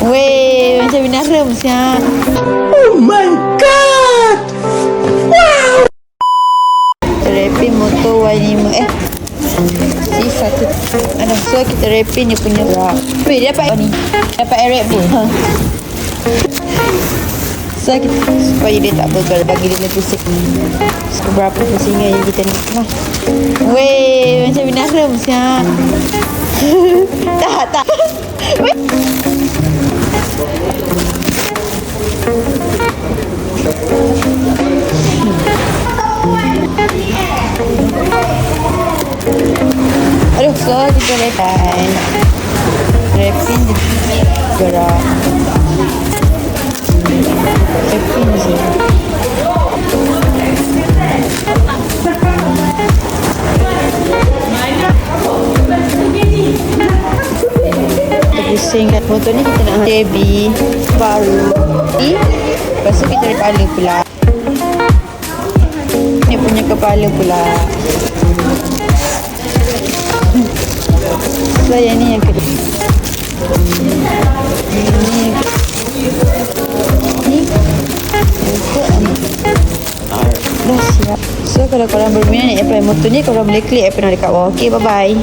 Weh, macam bina rem siap. Oh my god! Wow! Kita motor Y5 C1. Ada so kita rapin dia punya rak. Weh, dia dapat ni. Dapat air pun. So kita supaya dia tak begal, bagi dia lebih seberapa pusingan yang kita nak. Weh, macam bina rem siap. Tak. Weh. Aduh, so kita rapin gerak. Rapin je. Kita pusing kat motor ni, kita nak JB baru. Lepas tu kita kepala pula. Ni punya kepala pula. So yang ni yang kedua. Ni dah siap. So kalau korang berminat nak apply motor ni, korang boleh klik apply dekat bawah. Okay, bye bye.